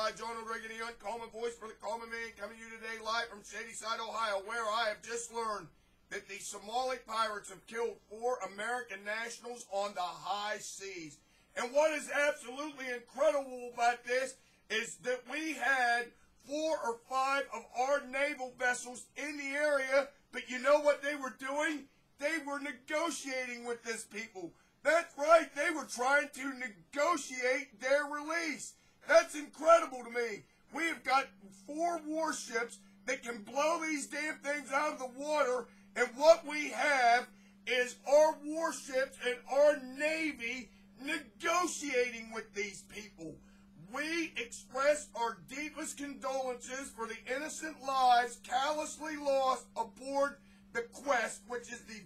I, John O'Regan, the uncommon voice for the common man, coming to you today live from Shadyside, Ohio, where I have just learned that the Somali pirates have killed 4 American nationals on the high seas. And what is absolutely incredible about this is that we had 4 or 5 of our naval vessels in the area, but you know what they were doing? They were negotiating with this people. That's right, they were trying to negotiate their release. That's incredible to me. We have got 4 warships that can blow these damn things out of the water, and what we have is our warships and our Navy negotiating with these people. We express our deepest condolences for the innocent lives callously lost aboard the Quest, which is the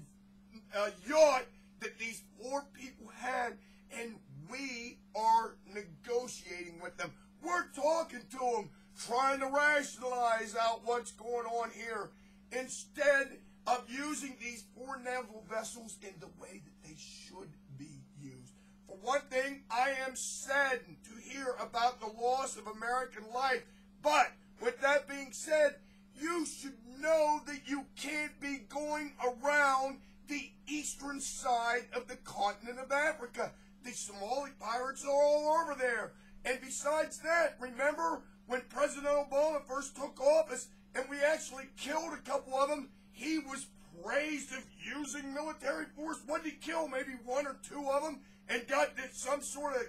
yacht that these 4 people had, and we are negotiating with them. We're talking to them, trying to rationalize out what's going on here, instead of using these 4 naval vessels in the way that they should be used. For one thing, I am saddened to hear about the loss of American life, but with that being said, you should know that you can't be going around the eastern side of the continent of Africa. The Somali pirates are all over there. And besides that, remember when President Obama first took office and we actually killed a couple of them, he was praised of using military force. What did he kill? Maybe 1 or 2 of them and got some sort of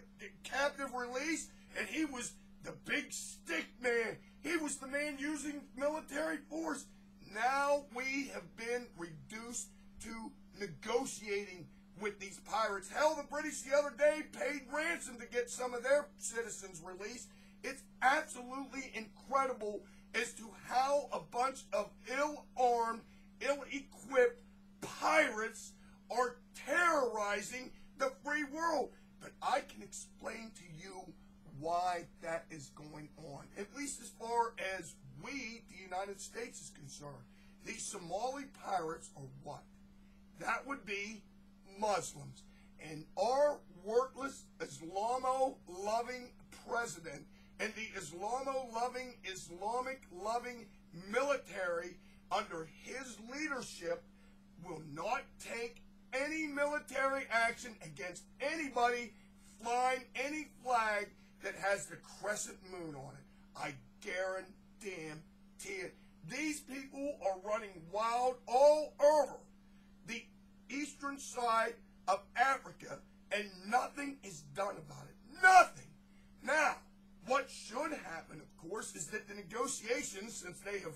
captive release, and he was the big stick man. He was the man using military force. Now we have been reduced to negotiating with these pirates. Hell, the British the other day paid ransom to get some of their citizens released. It's absolutely incredible as to how a bunch of ill-armed, ill-equipped pirates are terrorizing the free world. But I can explain to you why that is going on, at least as far as we, the United States, is concerned. The Somali pirates are what? That would be Muslims. And our worthless Islamo-loving president and the Islamo-loving, Islamic-loving military under his leadership will not take any military action against anybody flying any flag that has the crescent moon on it. I guarantee it. These people are running wild all over the eastern side of Africa, and nothing is done about it. Nothing. Now, what should happen, of course, is that the negotiations, since they have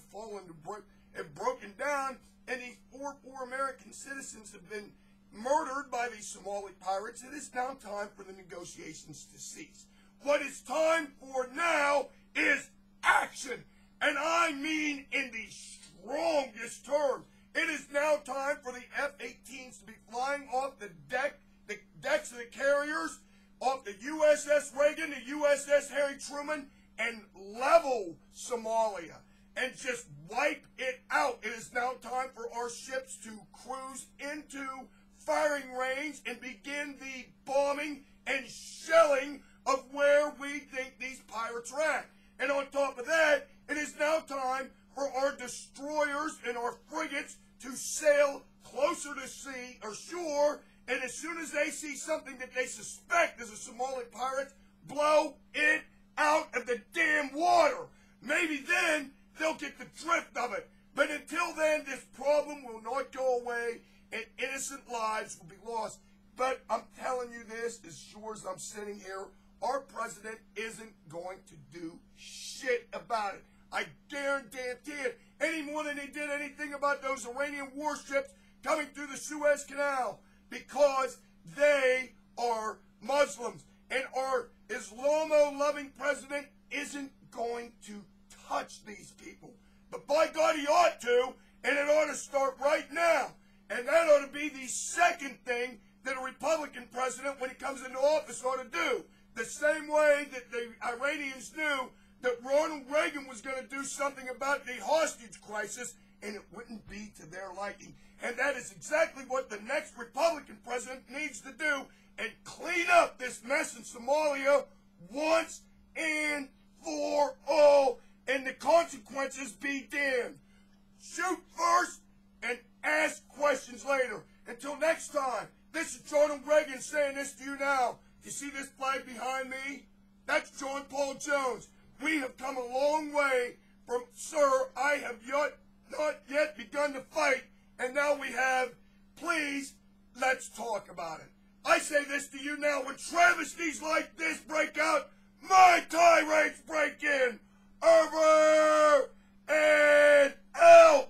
have broken down, and these 4 American citizens have been murdered by these Somali pirates, it is now time for the negotiations to cease. What it's time for now is action, and I mean in the strongest terms. It is now time for the F-18s to be flying off the decks of the carriers, off the USS Reagan, the USS Harry Truman, and level Somalia and just wipe it out. It is now time for our ships to cruise into firing range and begin the bombing and shelling of where we think these pirates are at. And on top of that, it is now time for our destroyers and our frigates to sail closer to sea or shore, and as soon as they see something that they suspect is a Somali pirate, blow it out of the damn water. Maybe then they'll get the drift of it. But until then, this problem will not go away, and innocent lives will be lost. But I'm telling you this, as sure as I'm sitting here, our president isn't going to do shit about it. I guarantee it, any more than he did anything about those Iranian warships coming through the Suez Canal, because they are Muslims, and our Islamo-loving president isn't going to touch these people. But by God, he ought to, and it ought to start right now. And that ought to be the second thing that a Republican president, when he comes into office, ought to do. The same way that the Iranians knew that Ronald Reagan was going to do something about the hostage crisis, and it wouldn't be to their liking. And that is exactly what the next Republican president needs to do, and clean up this mess in Somalia once and for all, and the consequences be damned. Shoot first and ask questions later. Until next time, this is Ronald Reagan saying this to you now. You see this flag behind me? That's John Paul Jones. We have come a long way from, sir, I have not yet begun to fight, and now we have, please, let's talk about it. I say this to you now, when travesties like this break out, my tirades break in. Over and out.